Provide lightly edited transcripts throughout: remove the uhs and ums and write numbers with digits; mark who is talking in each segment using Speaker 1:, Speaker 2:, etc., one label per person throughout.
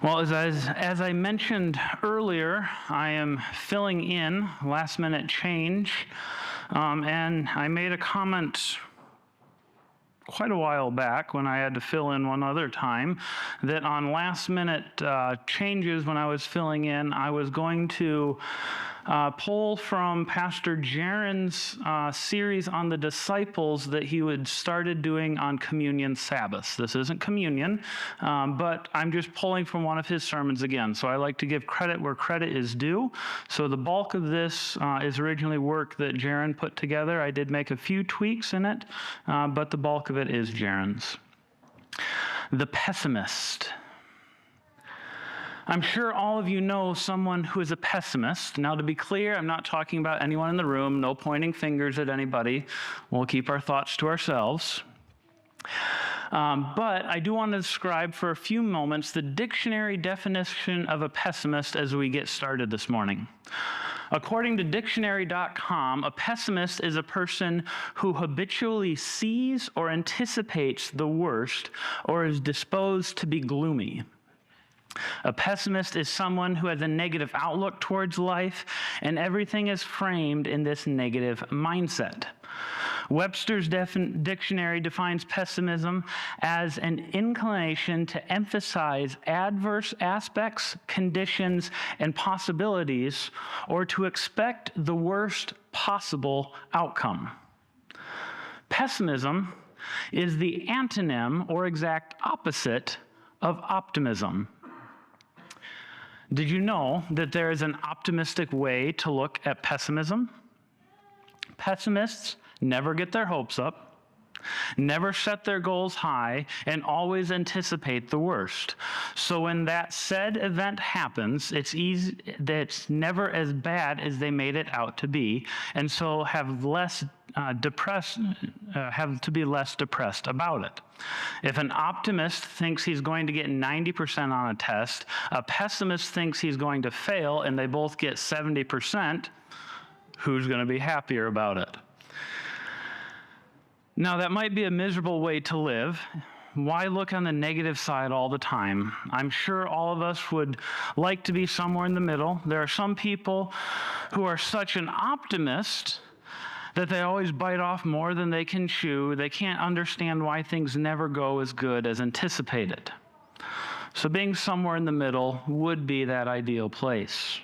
Speaker 1: Well, as I mentioned earlier, I am filling in last-minute change, and I made a comment quite a while back when I had to fill in one other time that on last-minute changes when I was filling in, I was going to pull from Pastor Jaron's series on the disciples that he had started doing on communion Sabbaths. This isn't communion, but I'm just pulling from one of his sermons again. So I like to give credit where credit is due. So the bulk of this is originally work that Jaron put together. I did make a few tweaks in it, but the bulk of it is Jaron's. The Pessimist. I'm sure all of you know someone who is a pessimist. Now, to be clear, I'm not talking about anyone in the room, no pointing fingers at anybody. We'll keep our thoughts to ourselves. But I do want to describe for a few moments the dictionary definition of a pessimist as we get started this morning. According to dictionary.com, a pessimist is a person who habitually sees or anticipates the worst or is disposed to be gloomy. A pessimist is someone who has a negative outlook towards life, and everything is framed in this negative mindset. Webster's dictionary defines pessimism as an inclination to emphasize adverse aspects, conditions, and possibilities, or to expect the worst possible outcome. Pessimism is the antonym or exact opposite of optimism. Did you know that there is an optimistic way to look at pessimism? Pessimists never get their hopes up, never set their goals high, and always anticipate the worst. So when that said event happens, it's never as bad as they made it out to be, and so have to be less depressed about it. If an optimist thinks he's going to get 90% on a test, a pessimist thinks he's going to fail, and they both get 70%, who's going to be happier about it? Now, that might be a miserable way to live. Why look on the negative side all the time? I'm sure all of us would like to be somewhere in the middle. There are some people who are such an optimist that they always bite off more than they can chew. They can't understand why things never go as good as anticipated. So being somewhere in the middle would be that ideal place.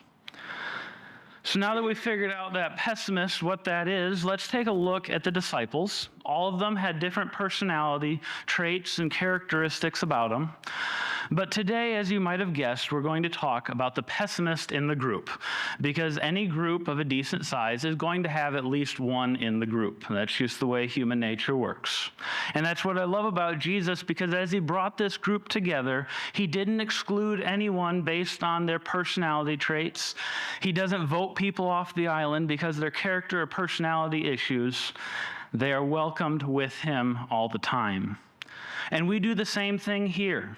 Speaker 1: So now that we've figured out that pessimist, what that is, let's take a look at the disciples. All of them had different personality traits and characteristics about them. But today, as you might have guessed, we're going to talk about the pessimist in the group, because any group of a decent size is going to have at least one in the group. That's just the way human nature works. And that's what I love about Jesus, because as he brought this group together, he didn't exclude anyone based on their personality traits. He doesn't vote people off the island because of their character or personality issues. They are welcomed with him all the time. And we do the same thing here.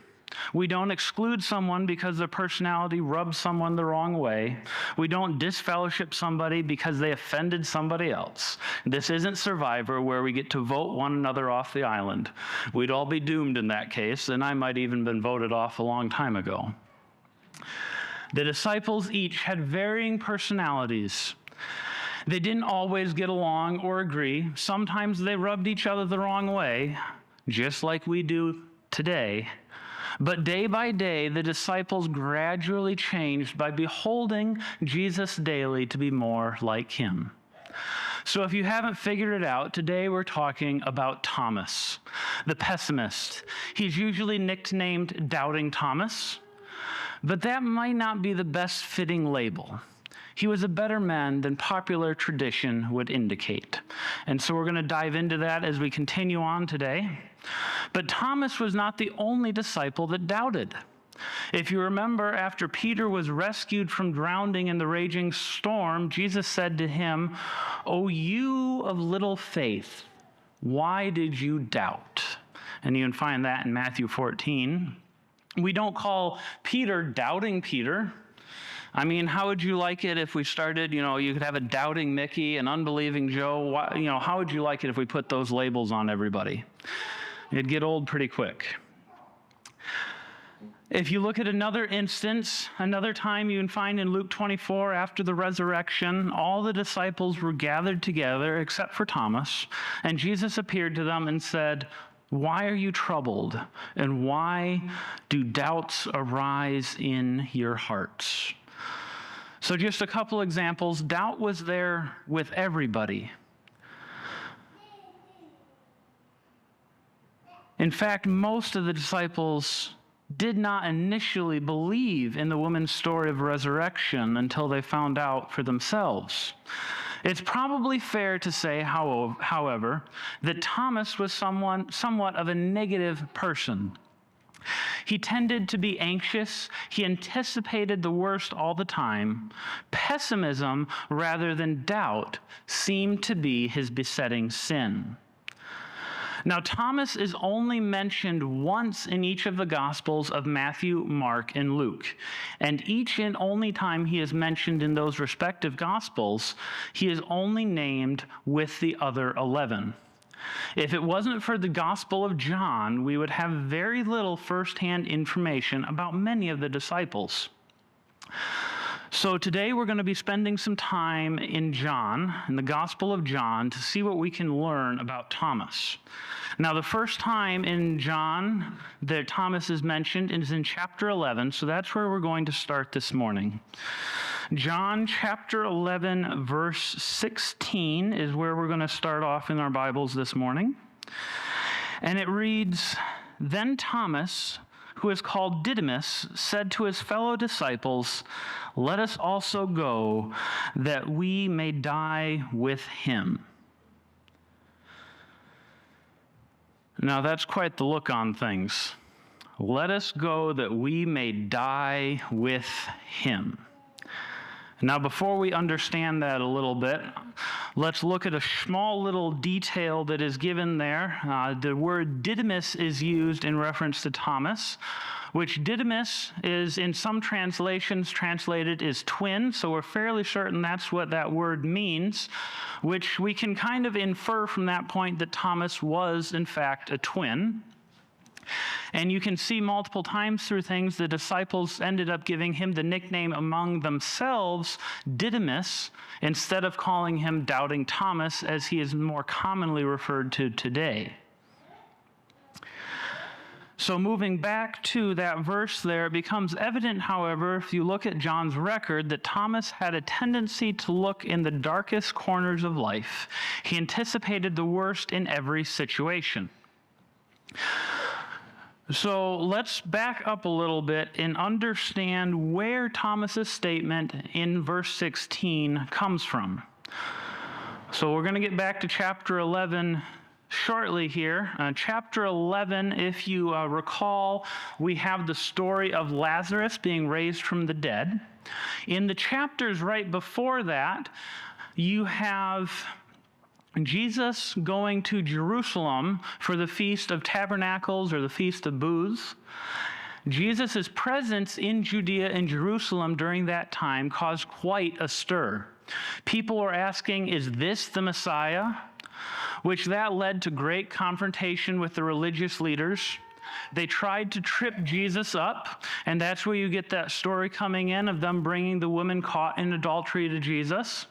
Speaker 1: We don't exclude someone because their personality rubs someone the wrong way. We don't disfellowship somebody because they offended somebody else. This isn't Survivor where we get to vote one another off the island. We'd all be doomed in that case, and I might even been voted off a long time ago. The disciples each had varying personalities. They didn't always get along or agree. Sometimes they rubbed each other the wrong way, just like we do today. But day by day, the disciples gradually changed by beholding Jesus daily to be more like him. So if you haven't figured it out, today we're talking about Thomas, the pessimist. He's usually nicknamed Doubting Thomas, but that might not be the best fitting label. He was a better man than popular tradition would indicate. And so we're going to dive into that as we continue on today. But Thomas was not the only disciple that doubted. If you remember, after Peter was rescued from drowning in the raging storm, Jesus said to him, "O you of little faith, why did you doubt?" And you can find that in Matthew 14. We don't call Peter Doubting Peter. I mean, how would you like it if we started, you could have a Doubting Mickey, an Unbelieving Joe. How would you like it if we put those labels on everybody? It'd get old pretty quick. If you look at another instance, another time you can find in Luke 24, after the resurrection, all the disciples were gathered together except for Thomas, and Jesus appeared to them and said, "Why are you troubled, and why do doubts arise in your hearts?" So just a couple examples. Doubt was there with everybody. In fact, most of the disciples did not initially believe in the woman's story of resurrection until they found out for themselves. It's probably fair to say, however, that Thomas was somewhat of a negative person. He tended to be anxious. He anticipated the worst all the time. Pessimism, rather than doubt, seemed to be his besetting sin. Now, Thomas is only mentioned once in each of the Gospels of Matthew, Mark, and Luke. And each and only time he is mentioned in those respective Gospels, he is only named with the other 11. If it wasn't for the Gospel of John, we would have very little firsthand information about many of the disciples. So today we're going to be spending some time in John, in the Gospel of John, to see what we can learn about Thomas. Now, the first time in John that Thomas is mentioned is in chapter 11, so that's where we're going to start this morning. John chapter 11, verse 16 is where we're going to start off in our Bibles this morning. And it reads, "Then Thomas, who is called Didymus, said to his fellow disciples, 'Let us also go, that we may die with him.'" Now that's quite the look on things. Let us go that we may die with him. Now, before we understand that a little bit, let's look at a small little detail that is given there. The word Didymus is used in reference to Thomas, which Didymus is in some translations translated as twin, so we're fairly certain that's what that word means, which we can kind of infer from that point that Thomas was, in fact, a twin. And you can see multiple times through things the disciples ended up giving him the nickname among themselves, Didymus, instead of calling him Doubting Thomas, as he is more commonly referred to today. So moving back to that verse there, it becomes evident, however, if you look at John's record, that Thomas had a tendency to look in the darkest corners of life. He anticipated the worst in every situation. So let's back up a little bit and understand where Thomas's statement in verse 16 comes from. So we're going to get back to chapter 11 shortly here. Chapter 11, if you recall, we have the story of Lazarus being raised from the dead. In the chapters right before that, you have Jesus going to Jerusalem for the Feast of Tabernacles, or the Feast of Booths. Jesus' presence in Judea and Jerusalem during that time caused quite a stir. People were asking, is this the Messiah? Which that led to great confrontation with the religious leaders. They tried to trip Jesus up, and that's where you get that story coming in of them bringing the woman caught in adultery to Jesus.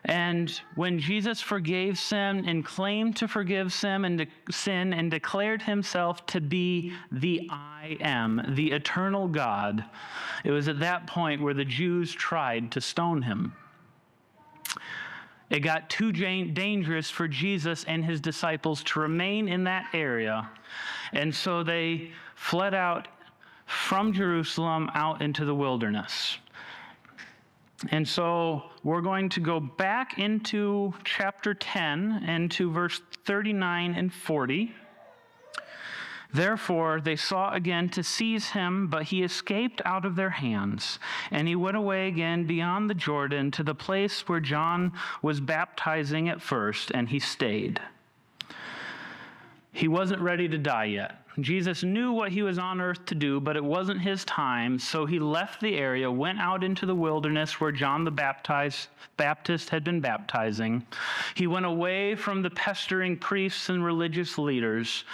Speaker 1: And when Jesus forgave sin and claimed to forgive sin and declared himself to be the I am, the eternal God, it was at that point where the Jews tried to stone him. It got too dangerous for Jesus and his disciples to remain in that area, and so they fled out from Jerusalem out into the wilderness. And so we're going to go back into chapter 10 and to verse 39 and 40. "Therefore they sought again to seize him, but he escaped out of their hands. And he went away again beyond the Jordan to the place where John was baptizing at first, and he stayed." He wasn't ready to die yet. Jesus knew what he was on earth to do, but it wasn't his time, so he left the area, went out into the wilderness where John the Baptist had been baptizing. He went away from the pestering priests and religious leaders,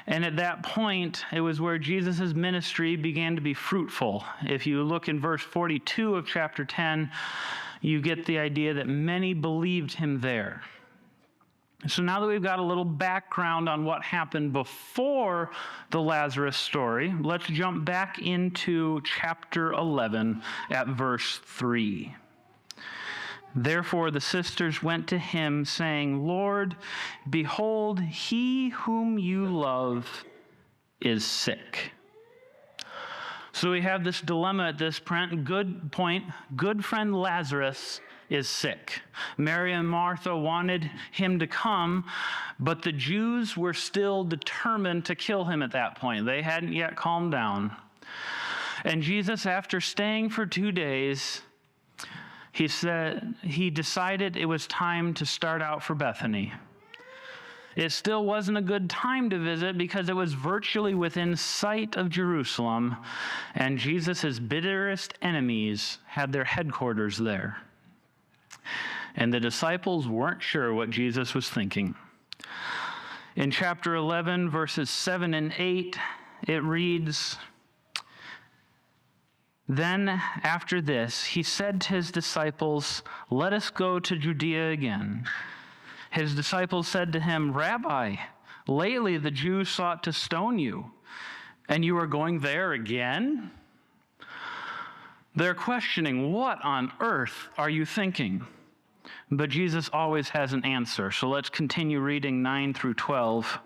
Speaker 1: And at that point, it was where Jesus' ministry began to be fruitful. If you look in verse 42 of chapter 10, you get the idea that many believed him there. So now that we've got a little background on what happened before the Lazarus story, let's jump back into chapter 11 at verse 3. Therefore the sisters went to him, saying, Lord, behold, he whom you love is sick. So we have this dilemma at this point. Good friend Lazarus is sick. Mary and Martha wanted him to come, but the Jews were still determined to kill him at that point. They hadn't yet calmed down. And Jesus, after staying for 2 days, he decided it was time to start out for Bethany. It still wasn't a good time to visit because it was virtually within sight of Jerusalem, and Jesus' bitterest enemies had their headquarters there. And the disciples weren't sure what Jesus was thinking. In chapter 11, verses 7 and 8, it reads, Then after this, he said to his disciples, Let us go to Judea again. His disciples said to him, Rabbi, lately the Jews sought to stone you, and you are going there again? They're questioning, what on earth are you thinking? But Jesus always has an answer. So let's continue reading 9 through 12.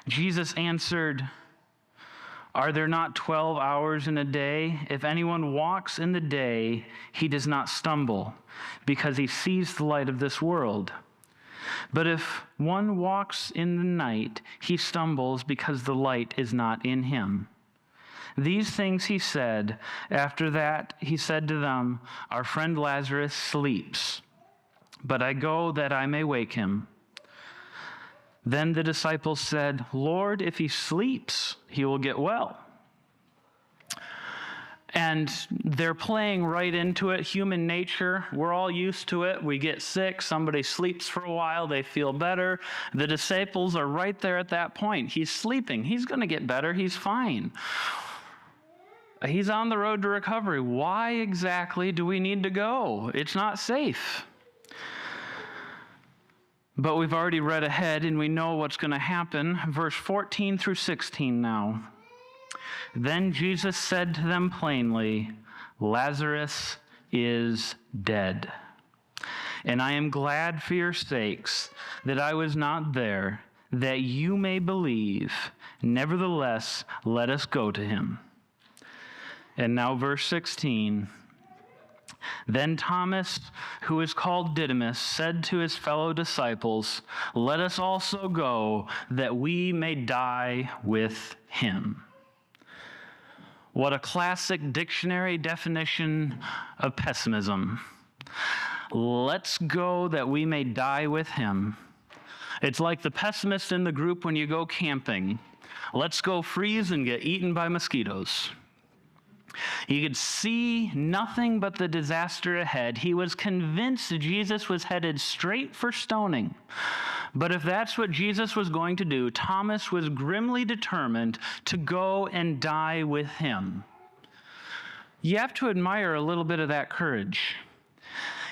Speaker 1: Jesus answered, Are there not 12 hours in a day? If anyone walks in the day, he does not stumble, because he sees the light of this world. But if one walks in the night, he stumbles because the light is not in him. These things he said. After that, he said to them, Our friend Lazarus sleeps, but I go that I may wake him. Then the disciples said, Lord, if he sleeps, he will get well. And they're playing right into it. Human nature, we're all used to it. We get sick, somebody sleeps for a while, they feel better. The disciples are right there at that point. He's sleeping. He's going to get better. He's fine. He's on the road to recovery. Why exactly do we need to go? It's not safe. But we've already read ahead and we know what's going to happen. Verse 14 through 16 now. Then Jesus said to them plainly, Lazarus is dead. And I am glad for your sakes that I was not there, that you may believe. Nevertheless, let us go to him. And now verse 16. Then Thomas, who is called Didymus, said to his fellow disciples, Let us also go, that we may die with him. What a classic dictionary definition of pessimism. Let's go that we may die with him. It's like the pessimist in the group when you go camping. Let's go freeze and get eaten by mosquitoes. He could see nothing but the disaster ahead. He was convinced Jesus was headed straight for stoning. But if that's what Jesus was going to do, Thomas was grimly determined to go and die with him. You have to admire a little bit of that courage.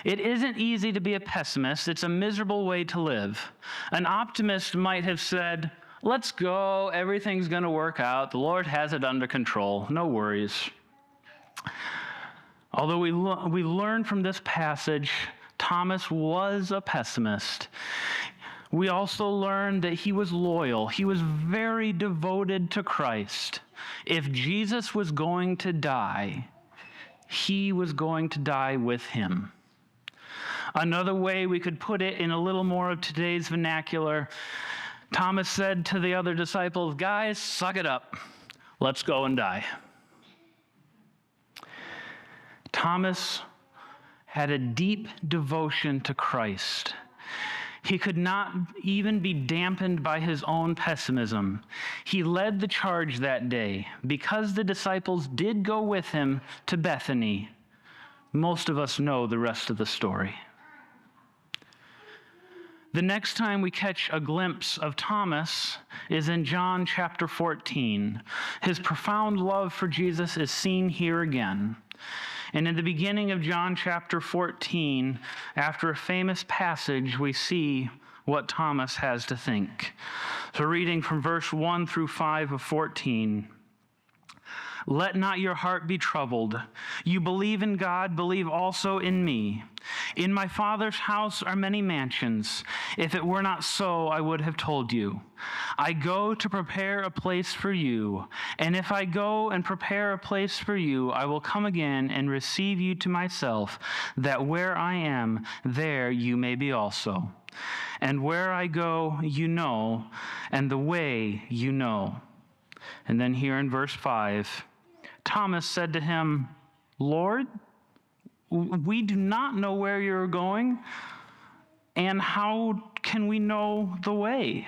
Speaker 1: It isn't easy to be a pessimist. It's a miserable way to live. An optimist might have said, Let's go. Everything's going to work out. The Lord has it under control. No worries. Although we learn from this passage, Thomas was a pessimist. We also learn that he was loyal. He was very devoted to Christ. If Jesus was going to die, he was going to die with him. Another way we could put it in a little more of today's vernacular, Thomas said to the other disciples, Guys, suck it up. Let's go and die. Thomas had a deep devotion to Christ. He could not even be dampened by his own pessimism. He led the charge that day. Because the disciples did go with him to Bethany, most of us know the rest of the story. The next time we catch a glimpse of Thomas is in John chapter 14. His profound love for Jesus is seen here again. And in the beginning of John chapter 14, after a famous passage, we see what Thomas has to think. So reading from verse 1 through 5 of 14. Let not your heart be troubled. You believe in God, believe also in me. In my Father's house are many mansions. If it were not so, I would have told you. I go to prepare a place for you. And if I go and prepare a place for you, I will come again and receive you to myself, that where I am, there you may be also. And where I go, you know, and the way you know. And then here in verse 5, Thomas said to him, Lord, we do not know where you're going, and how can we know the way?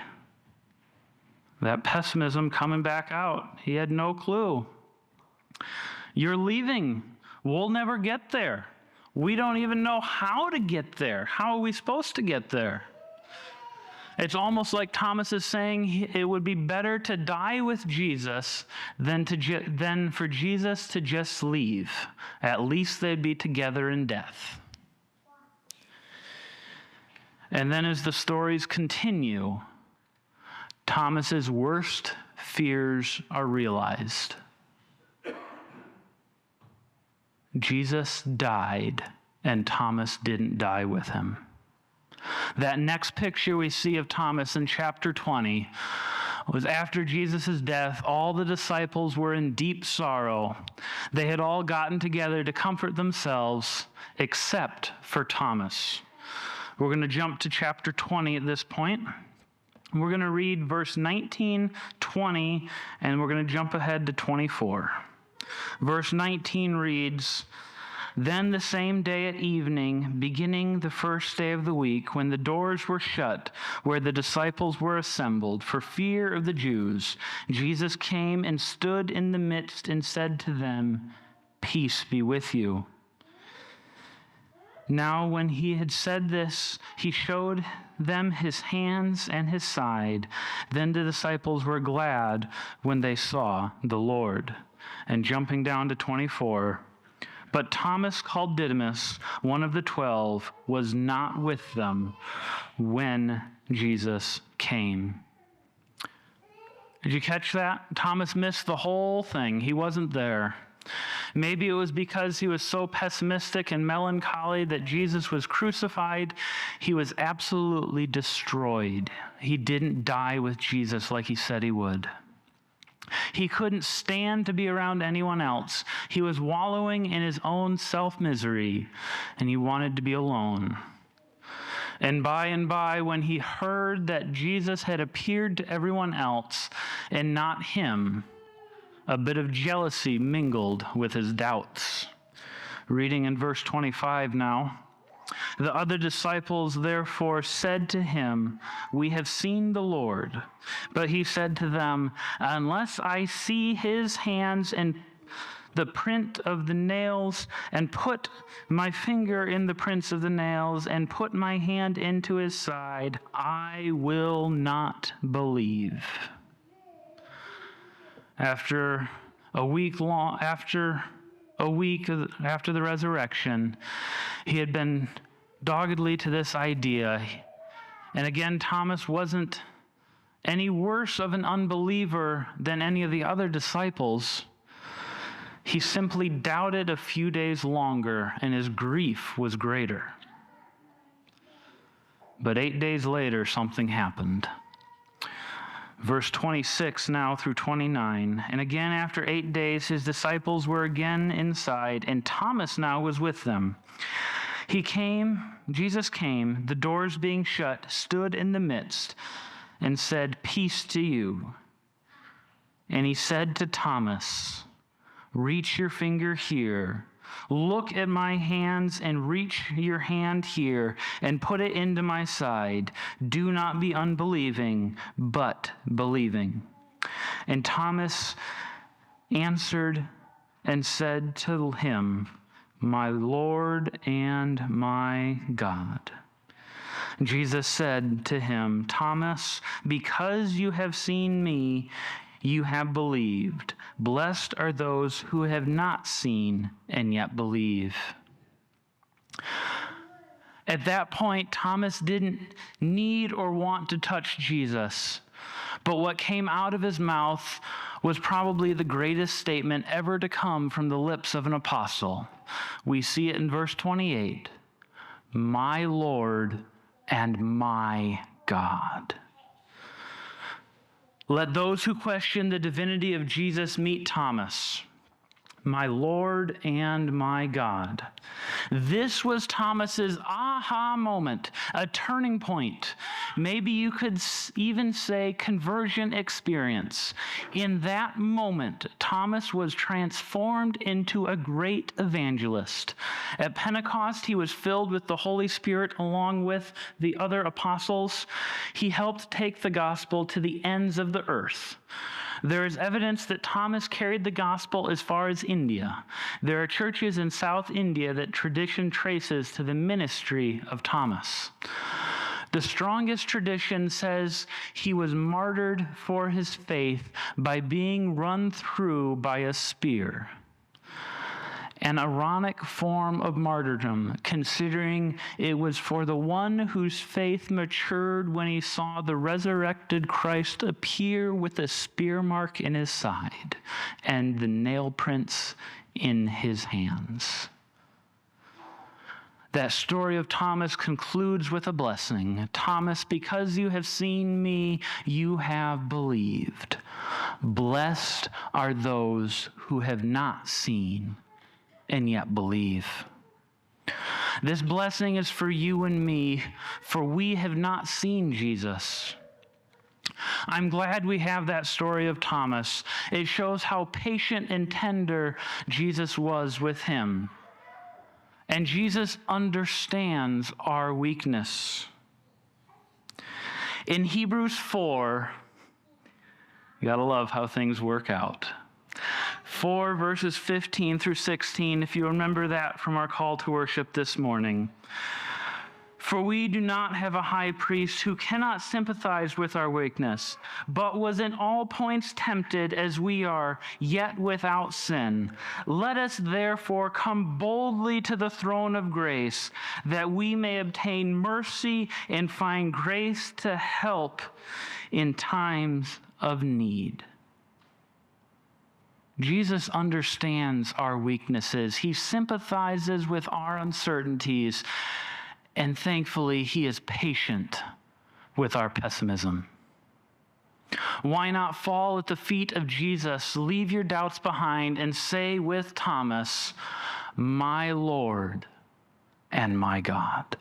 Speaker 1: That pessimism coming back out. He had no clue. You're leaving. We'll never get there. We don't even know how to get there. How are we supposed to get there? It's almost like Thomas is saying it would be better to die with Jesus than for Jesus to just leave. At least they'd be together in death. And then as the stories continue, Thomas's worst fears are realized. Jesus died, and Thomas didn't die with him. That next picture we see of Thomas in chapter 20 was after Jesus' death. All the disciples were in deep sorrow. They had all gotten together to comfort themselves, except for Thomas. We're going to jump to chapter 20 at this point. We're going to read verse 19, 20, and we're going to jump ahead to 24. Verse 19 reads, Then the same day at evening, beginning the first day of the week, when the doors were shut where the disciples were assembled for fear of the Jews, Jesus came and stood in the midst and said to them, Peace be with you. Now when he had said this, he showed them his hands and his side. Then the disciples were glad when they saw the Lord. And jumping down to 24, But Thomas, called Didymus, one of the 12, was not with them when Jesus came. Did you catch that? Thomas missed the whole thing. He wasn't there. Maybe it was because he was so pessimistic and melancholy that Jesus was crucified. He was absolutely destroyed. He didn't die with Jesus like he said he would. He couldn't stand to be around anyone else. He was wallowing in his own self-misery, and he wanted to be alone. And by, when he heard that Jesus had appeared to everyone else and not him, a bit of jealousy mingled with his doubts. Reading in verse 25 now. The other disciples therefore said to him, We have seen the Lord. But he said to them, Unless I see his hands and the print of the nails, and put my finger in the prints of the nails, and put my hand into his side, I will not believe. After the resurrection, he had been doggedly to this idea. And again, Thomas wasn't any worse of an unbeliever than any of the other disciples. He simply doubted a few days longer, and his grief was greater. But 8 days later, something happened. Verse 26 now through 29. And again, after 8 days, his disciples were again inside, and Thomas now was with them. Jesus came, the doors being shut, stood in the midst, and said, Peace to you. And he said to Thomas, Reach your finger here. Look at my hands and reach your hand here and put it into my side. Do not be unbelieving, but believing. And Thomas answered and said to him, My Lord and my God. Jesus said to him, "Thomas, because you have seen me, you have believed. Blessed are those who have not seen and yet believe." At that point, Thomas didn't need or want to touch Jesus, but what came out of his mouth was probably the greatest statement ever to come from the lips of an apostle. We see it in verse 28, "My Lord and my God." Let those who question the divinity of Jesus meet Thomas. My Lord and my God. This was Thomas's aha moment, a turning point. Maybe you could even say conversion experience. In that moment, Thomas was transformed into a great evangelist. At Pentecost, he was filled with the Holy Spirit along with the other apostles. He helped take the gospel to the ends of the earth. There is evidence that Thomas carried the gospel as far as India. There are churches in South India that tradition traces to the ministry of Thomas. The strongest tradition says he was martyred for his faith by being run through by a spear. An ironic form of martyrdom, considering it was for the one whose faith matured when he saw the resurrected Christ appear with a spear mark in his side and the nail prints in his hands. That story of Thomas concludes with a blessing. Thomas, because you have seen me, you have believed. Blessed are those who have not seen and yet believe. This blessing is for you and me, for we have not seen Jesus. I'm glad we have that story of Thomas. It shows how patient and tender Jesus was with him. And Jesus understands our weakness. In Hebrews 4, you gotta love how things work out. 4 verses 15 through 16, if you remember that from our call to worship this morning. For we do not have a high priest who cannot sympathize with our weakness, but was in all points tempted as we are, yet without sin. Let us therefore come boldly to the throne of grace, that we may obtain mercy and find grace to help in times of need. Jesus understands our weaknesses. He sympathizes with our uncertainties. And thankfully, he is patient with our pessimism. Why not fall at the feet of Jesus, leave your doubts behind, and say with Thomas, "My Lord and my God"?